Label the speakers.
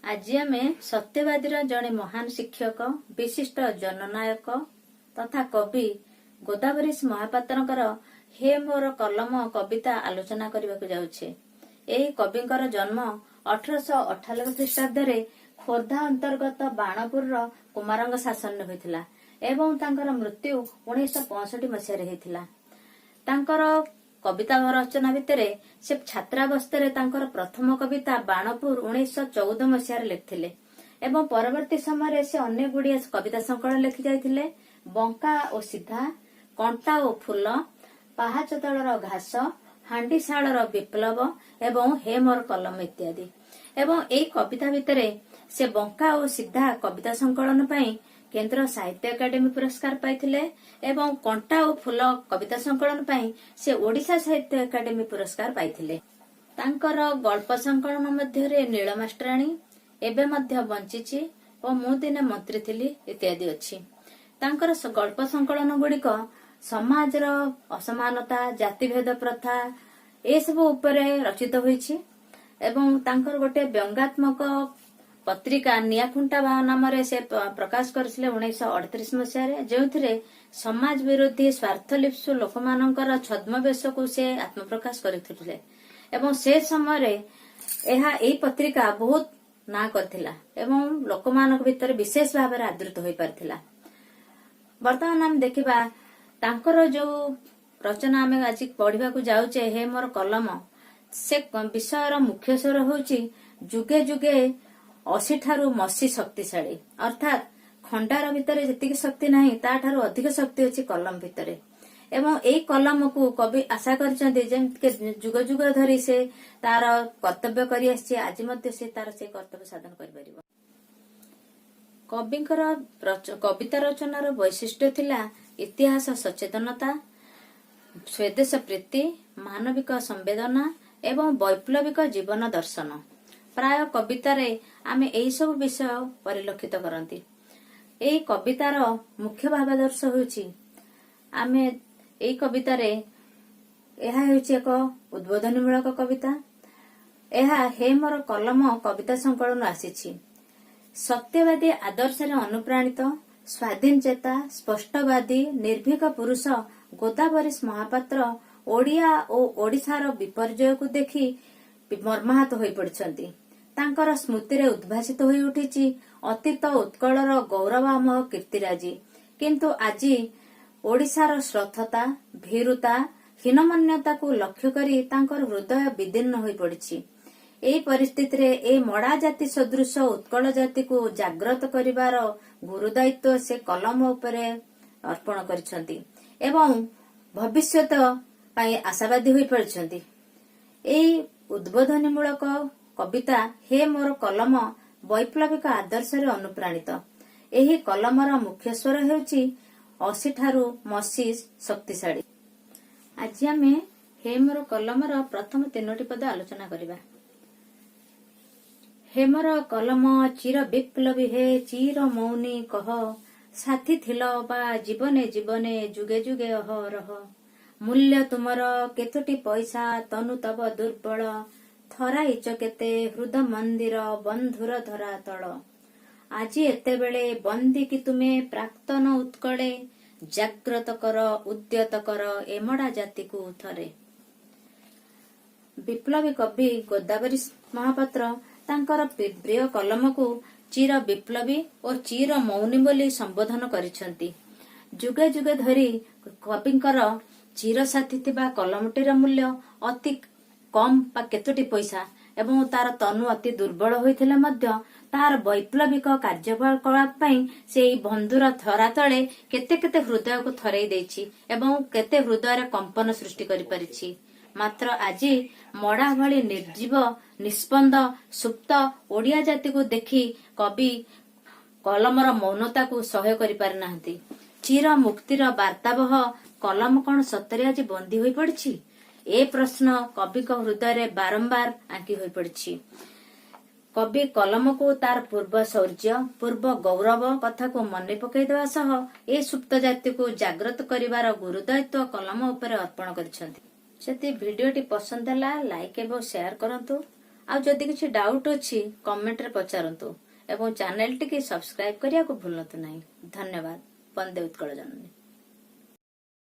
Speaker 1: आज आमे सत्यवादी जड़े महान शिक्षक विशिष्ट जननायक तथा कवि गोदावरीश महापात्रंकर हे मोर कलम कविता आलोचना करने जाउछे। एही कविंकर जन्म 1898 ख्रीष्टाब्द खोर्धा अंतर्गत बाणपुर कुमारंग शासन होइथिला एवं तांकर मृत्यु 1965 मसीह होइथिला। तांकर कविता रचना भितर से छात्रावस्था तांकर प्रथम कविता बाणपुर 1914 मसीह लिखिथिले एवं परवर्ती समय से अनेक गुड़िया कविता संकलन लिखि जाइथिले। बंका और सीधा, कंटा और फूल, पाहाच तलर घास, हांडीशालर विप्लव एवं हे मोर कलम इत्यादि। एवं एई कविता भितर से बंका और सीधा कविता संकलन पई केंद्र साहित्य एकाडेमी पुरस्कार पाइथिले एवं कंटा और फूल कविता संकलन पई से ओडिशा साहित्य एकाडेमी पुरस्कार पाइथिले। तांकर गल्प संकलन मध्य नील मास्टराणी, एबे मध्य बंचिची और मु दिने मंत्री थिली इत्यादि अछि। तांकर गल्प संकलन गुड़िक समाजर असमानता, जातिभेद प्रथा ए सब उपरे रचित होईछि एवं तांकर गोटे व्यंगात्मक पत्रिका नियाखुंटा नाम से प्रकाश करथिले 1938 मसीह जो समाज विरोधी स्वार्थलिप्सु लोक मानकर छद्मवेश को से आत्मप्रकाश करथिले एवं से समय एई पत्रिका बहुत ना करथिला एवं लोक मानक भीतर विशेष भाव में आदृत होई परथिला। वर्तमान हम देखिबा तांकर जो रचना आमे आज पढ़िबा को जाउचे हे मोर कलम से विषयर मुख्य स्वर होउची जुगे जुगे 80 ठारू मसी शक्तिशाली अर्थात खंडार भितर जेतिकी शक्ति नाही ताठारू अधिक शक्ति अछि कलम भितर एवं एई कलम को कवि आशा करछन्ते जेमति जुग जुग धरी से तार कर्तव्य करि आछि आज मध्य से तार से कर्तव्य साधन करि परिबो। कविंकर कविता रचनार वैशिष्ट्य थिला इतिहास सचेतनता, स्वदेश प्रीति, मानविक संवेदना एवं वैप्लविक जीवन दर्शन। प्राय कवितारे आमे एई सब विषय परिलक्षित करंती। एई कवितार मुख्य भावादर्श होउची आमे एई कवितारे एहा होउची एक उद्बोधनमूलक कविता। एहा हे मोर कलम कविता संकलन आसीछि। सत्यवादी आदर्श अनुप्राणित स्वाधीन चेता स्पष्टवादी निर्भीक पुरुष गोदावरीश महापात्र ओडिया और ओडिशार विपर्यय को देखि मर्माहत होई पड़छन्ती। तांकर स्मृति रे उद्भासित होई उठिछि अतीत उत्कलर गौरवमय कीर्तिराजी किंतु आजी ओडिशार श्रद्धता, भीरुता, हीनमान्यता को लक्ष्य करी तांकर हृदय विदीर्ण होई पड़िछि। एई परिस्थिति रे ए मड़ा जाति सदृश उत्कल जाति को जागृत करिवार गुरुदायित्व से कलम उपरे अर्पण करिसंती एवं भविष्यत पई आशावादी होई पड़िसंती। एई उद्बोधनमूलक कविता हे मोर कलम वैप्लविक आदर्श रे अनुप्राणित। एही कलमर मुख्य स्वर हेउची 80 ठारू मसी शक्तिशाली। आज आमे हे मोर कलमर प्रथम 3टी पद आलोचना करिबा। हे मोर कलम चिर विप्लवी हे चिर मौनी कह साथी थिल बा जीवने जीवने जुगे जुगे अहरह मूल्य तुमर केतोटी पैसा तनु तब दुर्बल थराइच केते हृद मंदिर बंधुर धरा तल आज एते बेले बंदी की तुमे प्राक्तन उत्कले जाग्रत कर उद्यत कर एमड़ा जाति को थरे। विप्लवी कवि गोदावरीश महापात्र तांकर प्रिय कलम को चिर विप्लवी और चिर मौनी बोली संबोधन करिसंती। जुगे जुगे धरी कविंकर चिर साथी थिबा कलमटीर मूल्य अति कम बा केतोटी पैसा एवं तार तनु अति दुर्बल होइथिले मध्य तार वैप्लविक कार्यकलाप पई सेई बंधुर थरा तळे केते केते हृदय को थरई देछि एवं केते हृदय कंपन सृष्टि करि परिछि। मात्र आजी मड़ा भली निर्जीव निस्पंद सुप्त ओडिया जाति को देखि कवि कलमर मौनता को सहय करि पारि नाहंती। चिर मुक्तिर वार्तावह कलम कौन सतरे आज बंदी होई पड़छि ए प्रश्न कवि को हृदय बारंबार आंकी होई पड़छि। कवि कलम को तार पूर्व शौर्य पूर्व गौरव कथा को मन पकई देवा सह ए सुप्त जाति को जागृत करिवार गुरुदायित्व कलम उपरे अर्पण करिसंती। सेति भिडियोटी पसंद हला लाइक एवं शेयर करंतु ଆଉ ଯଦି କିଛି ଡାଉଟ୍ ଅଛି କମେଣ୍ଟରେ ପଚାରନ୍ତୁ ଏବଂ ଚ୍ୟାନେଲଟିକି ସବସ୍କ୍ରାଇବ କରିବାକୁ ଭୁଲନ୍ତୁ ନାହିଁ। ଧନ୍ୟବାଦ। ବନ୍ଦେ ଉତ୍କଳ ଜନନୀ।